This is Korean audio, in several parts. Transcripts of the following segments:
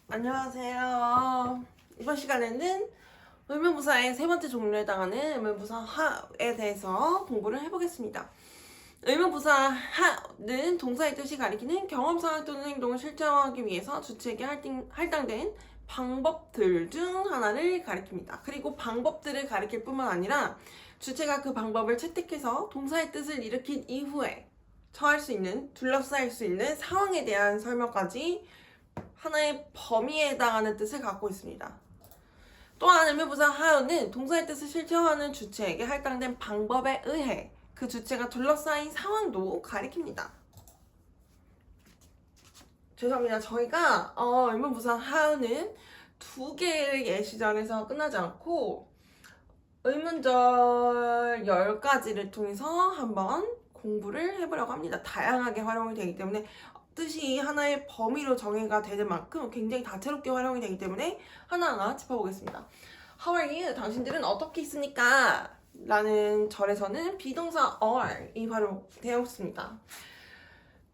안녕하세요. 이번 시간에는 의문부사의 세 번째 종류에 해당하는 의문부사 하에 대해서 공부를 해보겠습니다. 의문부사 하는 동사의 뜻이 가리키는 경험상 또는 행동을 실천하기 위해서 주체에게 할당된 방법들 중 하나를 가리킵니다. 그리고 방법들을 가리킬 뿐만 아니라 주체가 그 방법을 채택해서 동사의 뜻을 일으킨 이후에 처할 수 있는, 둘러싸일 수 있는 상황에 대한 설명까지 하나의 범위에 해당하는 뜻을 갖고 있습니다. 또한 의문부사 하여는 동사의 뜻을 실천하는 주체에게 할당된 방법에 의해 그 주체가 둘러싸인 상황도 가리킵니다. 죄송합니다. 저희가 의문부사 하여는 두 개의 예시절에서 끝나지 않고 의문절 10가지를 통해서 한번 공부를 해보려고 합니다. 다양하게 활용이 되기 때문에 뜻이 하나의 범위로 정의가 되는 만큼 굉장히 다채롭게 활용이 되기 때문에 하나하나 짚어보겠습니다. How are you? 당신들은 어떻게 있습니까? 라는 절에서는 비동사 are이 활용되어 있습니다.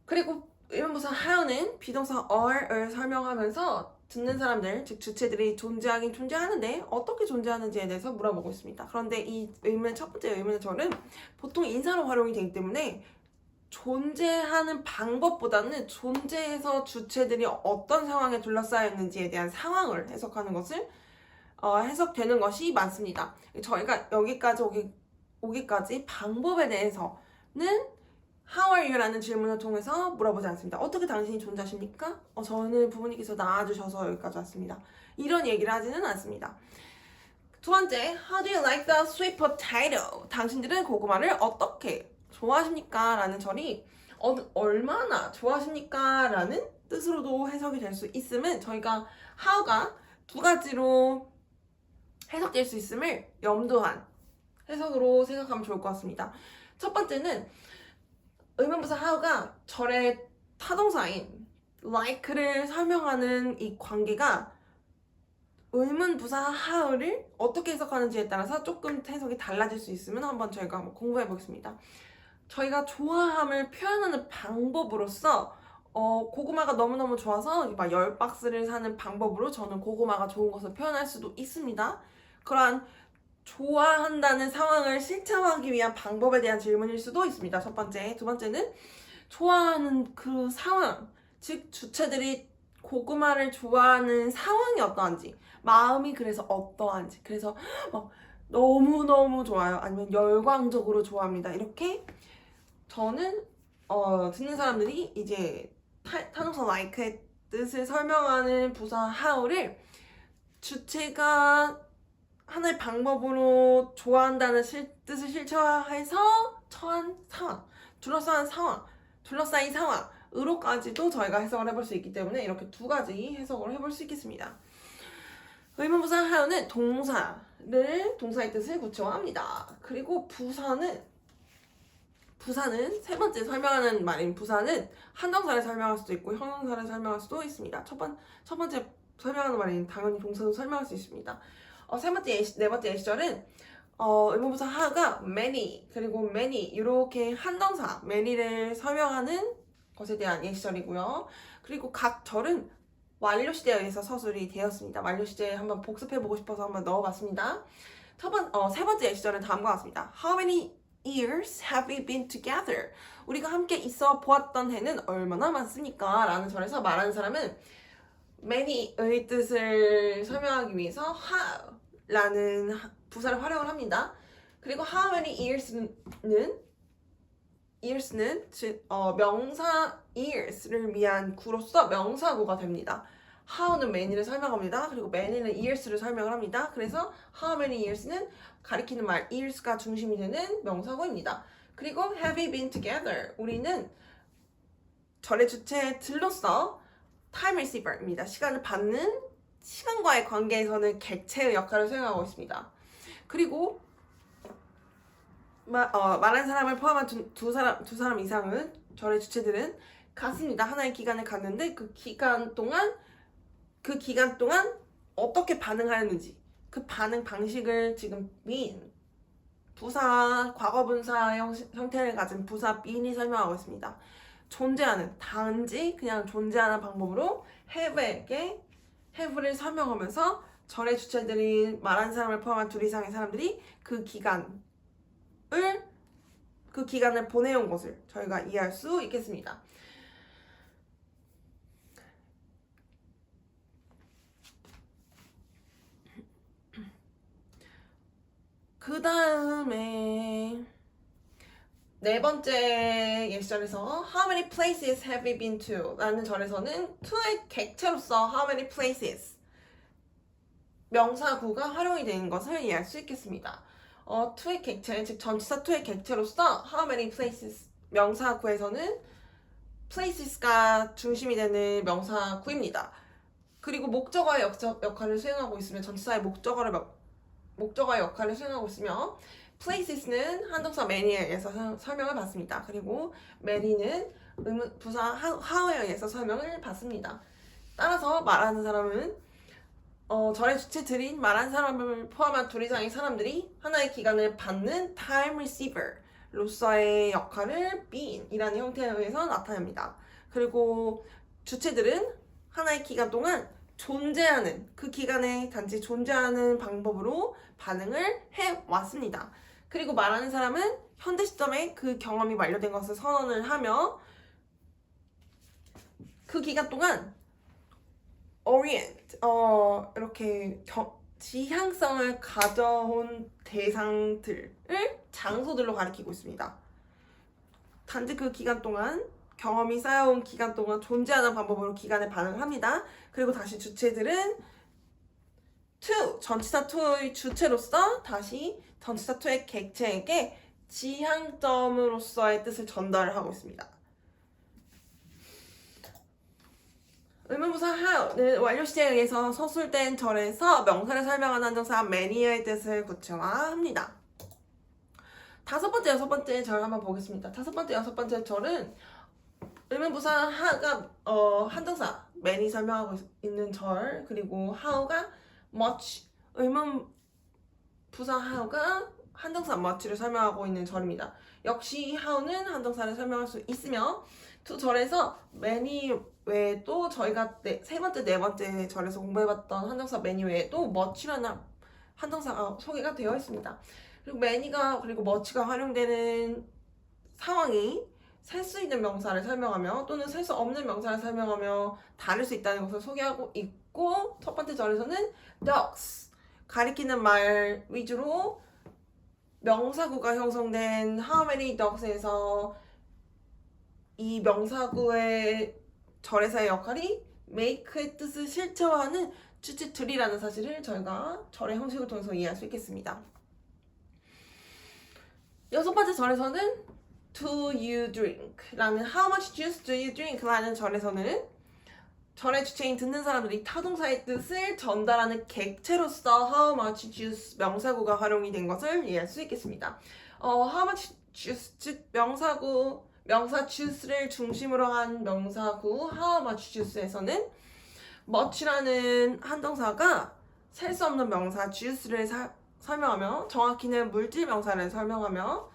그리고 의문부사 have는 비동사 are을 설명하면서 듣는 사람들, 즉 주체들이 존재하긴 존재하는데 어떻게 존재하는지에 대해서 물어보고 있습니다. 그런데 이 의문의 첫 번째 의문의 절은 보통 인사로 활용이 되기 때문에 존재하는 방법보다는 존재해서 주체들이 어떤 상황에 둘러싸여 있는지에 대한 상황을 해석하는 것을 해석되는 것이 많습니다. 저희가 여기까지 오기까지 방법에 대해서는 How are you? 라는 질문을 통해서 물어보지 않습니다. 어떻게 당신이 존재하십니까? 저는 부모님께서 낳아주셔서 여기까지 왔습니다. 이런 얘기를 하지는 않습니다. 두 번째, How do you like the sweet potato? 당신들은 고구마를 어떻게 좋아하십니까? 라는 절이 얼마나 좋아하십니까? 라는 뜻으로도 해석이 될 수 있음은 저희가 how가 두 가지로 해석될 수 있음을 염두한 해석으로 생각하면 좋을 것 같습니다. 첫 번째는 의문부사 how가 절의 타동사인 like를 설명하는 이 관계가 의문부사 how를 어떻게 해석하는지에 따라서 조금 해석이 달라질 수 있으면 한번 저희가 한번 공부해 보겠습니다. 저희가 좋아함을 표현하는 방법으로서 고구마가 너무너무 좋아서 막 10박스를 사는 방법으로 저는 고구마가 좋은 것을 표현할 수도 있습니다. 그러한 좋아한다는 상황을 실천하기 위한 방법에 대한 질문일 수도 있습니다. 첫 번째. 두 번째는 좋아하는 그 상황, 즉 주체들이 고구마를 좋아하는 상황이 어떠한지, 마음이 그래서 어떠한지, 그래서 너무너무 좋아요, 아니면 열광적으로 좋아합니다, 이렇게 저는 듣는 사람들이 이제 타동사 like의 뜻을 설명하는 부사 how를 주체가 하나의 방법으로 좋아한다는 뜻을 실천해서 처한 상황, 둘러싸인 상황으로까지도 저희가 해석을 해볼 수 있기 때문에 이렇게 두 가지 해석을 해볼 수 있겠습니다. 의문부사 how는 동사의 뜻을 구체화합니다. 그리고 부사는 세 번째 설명하는 말인 부사는 한동사를 설명할 수도 있고 형용사를 설명할 수도 있습니다. 첫 번째 설명하는 말인 당연히 동사도 설명할 수 있습니다. 네 번째 예시절은 의문부사 how가 many 그리고 many 이렇게 한동사 many를 설명하는 것에 대한 예시절이고요. 그리고 각 절은 완료 시제에 의해서 서술이 되었습니다. 완료 시제 한번 복습해보고 싶어서 한번 넣어봤습니다. 세 번째 예시절은 다음과 같습니다. How many years have we been together? 우리가 함께 있어 보았던 해는 얼마나 많습니까? 라는 절에서 말하는 사람은 many의 뜻을 설명하기 위해서 have 라는 부사를 활용을 합니다. 그리고 how many years는 명사 years를 위한 구로서 명사구가 됩니다. how는 many를 설명합니다. 그리고 many는 years를 설명을 합니다. 그래서 how many years는 가리키는 말 years가 중심이 되는 명사구입니다. 그리고 have we been together? 우리는 절의 주체들로서 time receiver입니다. 시간을 받는 시간과의 관계에서는 객체의 역할을 수행하고 있습니다. 그리고 말한 사람을 포함한 두 사람 이상은 절의 주체들은 갔습니다. 하나의 기간을 갔는데 그 기간 동안 어떻게 반응하였는지 그 반응 방식을 지금 부사 과거분사 형태를 가진 부사 being이 설명하고 있습니다. 존재하는, 단지 그냥 존재하는 방법으로 have에게 have를 설명하면서 절의 주체들인 말하는 사람을 포함한 둘 이상의 사람들이 그 기간을 보내온 것을 저희가 이해할 수 있겠습니다. 그 다음에 네 번째 예시절에서 How many places have we been to? 라는 절에서는 to의 객체로서 How many places 명사구가 활용이 되는 것을 이해할 수 있겠습니다. to의 객체, 즉 전치사 to의 객체로서 How many places 명사구에서는 places가 중심이 되는 명사구입니다. 그리고 목적어의 역할을 수행하고 있으면 전치사의 목적어의 역할을 수행하고 있으며 places는 한동사 many에 의해서 설명을 받습니다. 그리고 mary는 부사 how에 의해서 설명을 받습니다. 따라서 말하는 사람은 절의 주체들인 말하는 사람을 포함한 둘 이상의 사람들이 하나의 기간을 받는 time receiver로서의 역할을 been이라는 형태에 의해서 나타냅니다. 그리고 주체들은 하나의 기간 동안 존재하는, 그 기간에 단지 존재하는 방법으로 반응을 해왔습니다. 그리고 말하는 사람은 현재 시점에 그 경험이 완료된 것을 선언을 하며 그 기간 동안 orient, 이렇게 지향성을 가져온 대상들을 장소들로 가리키고 있습니다. 단지 그 기간 동안 경험이 쌓여온 기간 동안 존재하는 방법으로 기간에 반응을 합니다. 그리고 다시 주체들은 to, 전치사 to의 주체로서 다시 전치사 to의 객체에게 지향점으로서의 뜻을 전달을 하고 있습니다. 의문부사 how는 완료 시제에 의해서 서술된 절에서 명사를 설명하는 한정사 many의 뜻을 구체화합니다. 다섯 번째, 여섯 번째 절 한번 보겠습니다. 다섯 번째, 여섯 번째 절은 의문부사 how가 한정사 many 설명하고 있는 절, 그리고 how가 much, 의문부사 how가 한정사 much를 설명하고 있는 절입니다. 역시 how는 한정사를 설명할 수 있으며 두 절에서 many 외에도 저희가 세 번째, 네 번째 절에서 공부해봤던 한정사 many 외에도 much라는 한정사가 소개가 되어 있습니다. 그리고 many가 그리고 much가 활용되는 상황이 셀 수 있는 명사를 설명하며 또는 셀 수 없는 명사를 설명하며 다를 수 있다는 것을 소개하고 있고, 첫 번째 절에서는 ducks, 가리키는 말 위주로 명사구가 형성된 how many ducks에서 이 명사구의 절에서의 역할이 make의 뜻을 실체화하는 주체들이라는 사실을 저희가 절의 형식을 통해서 이해할 수 있겠습니다. 여섯 번째 절에서는 do you drink? 라는 how much juice do you drink? 라는 절에서는 절의 주체인 듣는 사람들이 타동사의 뜻을 전달하는 객체로서 how much juice 명사구가 활용이 된 것을 이해할 수 있겠습니다. how much juice, 즉 명사 juice를 중심으로 한 명사구 how much juice에서는 much라는 한동사가 셀 수 없는 명사 juice를 설명하며 정확히는 물질 명사를 설명하며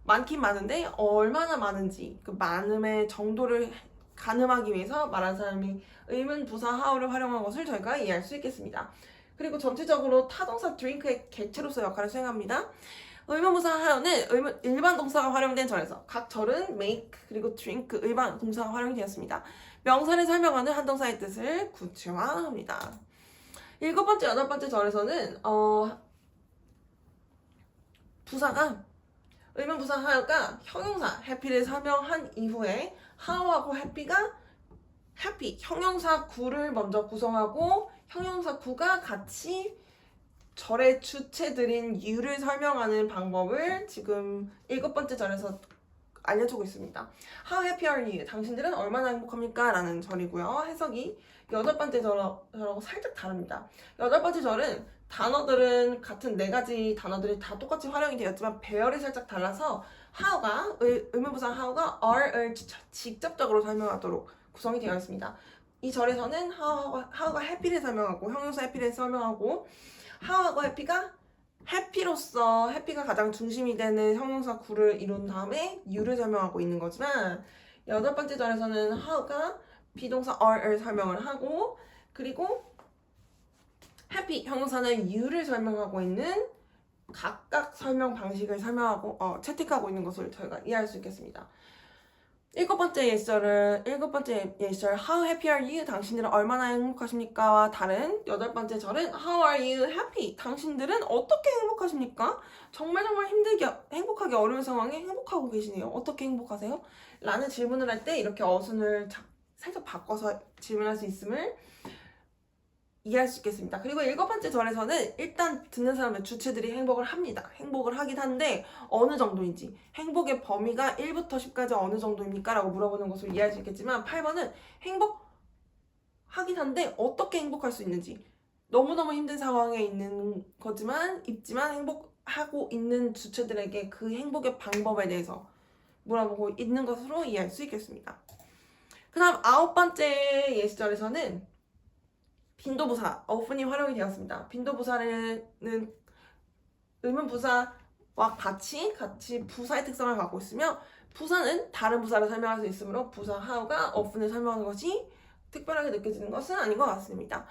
많긴 많은데 얼마나 많은지 그 많음의 정도를 가늠하기 위해서 말하는 사람이 의문 부사 how를 활용한 것을 저희가 이해할 수 있겠습니다. 그리고 전체적으로 타동사 drink의 객체로서 역할을 수행합니다. 의문부사 how는 일반 동사가 활용된 절에서 각 절은 make 그리고 drink 일반 동사가 활용이 되었습니다. 명사를 설명하는 한동사의 뜻을 구체화합니다. 일곱 번째, 여덟 번째 절에서는 부사가 의문부사 how가 형용사 happy를 설명한 이후에 how하고 happy가 형용사 구를 먼저 구성하고 형용사 구가 같이 절의 주체들인 you를 설명하는 방법을 지금 일곱 번째 절에서 알려주고 있습니다. How happy are you? 당신들은 얼마나 행복합니까? 라는 절이고요. 해석이 여덟 번째 절하고 살짝 다릅니다. 여덟 번째 절은 단어들은 같은 네 가지 단어들이 다 똑같이 활용이 되었지만 배열이 살짝 달라서 how가 의문부사 how가 are을 직접적으로 설명하도록 구성이 되어 있습니다. 이 절에서는 how가 happy를 설명하고 형용사 happy를 설명하고 how하고 happy가 happy로서 happy가 가장 중심이 되는 형용사 구를 이룬 다음에 you를 설명하고 있는 거지만 여덟 번째 절에서는 how가 비동사 are을 설명을 하고 그리고 happy 형용사는 you를 설명하고 있는 각각 설명 방식을 설명하고 채택하고 있는 것을 저희가 이해할 수 있겠습니다. 일곱 번째 예시절 How happy are you? 당신들은 얼마나 행복하십니까?와 다른 여덟 번째 절은 How are you happy? 당신들은 어떻게 행복하십니까? 정말 힘들게 행복하기 어려운 상황에 행복하고 계시네요. 어떻게 행복하세요? 라는 질문을 할 때 이렇게 어순을 살짝 바꿔서 질문할 수 있음을 이해할 수 있겠습니다. 그리고 일곱 번째 절에서는 일단 듣는 사람의 주체들이 행복을 합니다. 행복을 하긴 한데 어느 정도인지, 행복의 범위가 1부터 10까지 어느 정도입니까? 라고 물어보는 것을 이해할 수 있겠지만 8번은 행복하긴 한데 어떻게 행복할 수 있는지, 너무너무 힘든 상황에 있는 거지만 있지만 행복하고 있는 주체들에게 그 행복의 방법에 대해서 물어보고 있는 것으로 이해할 수 있겠습니다. 그 다음 아홉 번째 예시절에서는 빈도부사, often이 활용이 되었습니다. 빈도부사는 의문부사와 같이 부사의 특성을 갖고 있으며 부사는 다른 부사를 설명할 수 있으므로 부사 how가 often을 설명하는 것이 특별하게 느껴지는 것은 아닌 것 같습니다.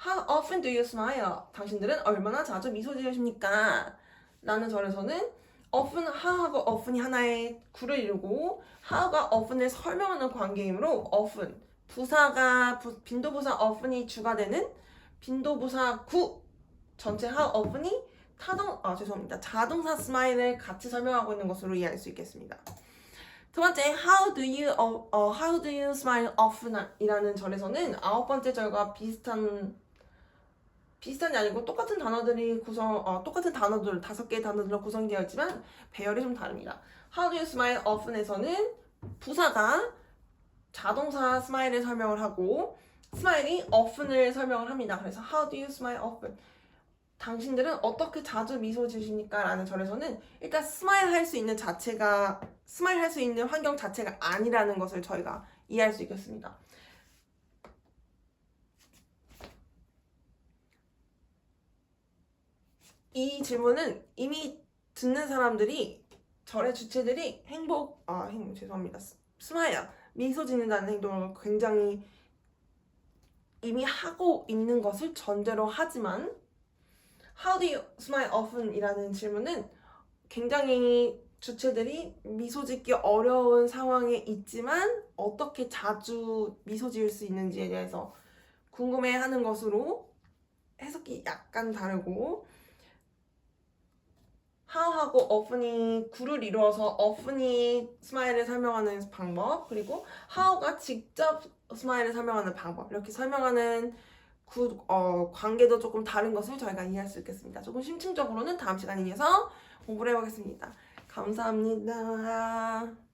How often do you smile? 당신들은 얼마나 자주 미소 지으십니까? 라는 절에서는 often, how하고 often이 하나의 구를 이루고 how가 often을 설명하는 관계이므로 often 부사가 빈도부사 often이 주가 되는 빈도부사 구 전체 how often이 자동사 smile을 같이 설명하고 있는 것으로 이해할 수 있겠습니다. 두 번째 how do you smile often 이라는 절에서는 아홉 번째 절과 비슷한이 아니고 똑같은 단어들이 똑같은 단어들 5개의 단어들로 구성이 되어 있지만 배열이 좀 다릅니다. how do you smile often에서는 부사가 자동사 smile을 설명을 하고 smile이 often을 설명을 합니다. 그래서 how do you smile often? 당신들은 어떻게 자주 미소 지으십니까? 라는 절에서는 일단 스마일 할 수 있는 환경 자체가 아니라는 것을 저희가 이해할 수 있겠습니다. 이 질문은 이미 듣는 사람들이 절의 주체들이 스마일, 미소 짓는다는 행동을 굉장히 이미 하고 있는 것을 전제로 하지만 How do you smile often? 이라는 질문은 굉장히 주체들이 미소 짓기 어려운 상황에 있지만 어떻게 자주 미소 지을 수 있는지에 대해서 궁금해하는 것으로 해석이 약간 다르고 how하고 often이 구를 이루어서 often이 스마일을 설명하는 방법 그리고 how가 직접 스마일을 설명하는 방법 이렇게 설명하는 관계도 조금 다른 것을 저희가 이해할 수 있겠습니다. 조금 심층적으로는 다음 시간에 이어서 공부를 해보겠습니다. 감사합니다.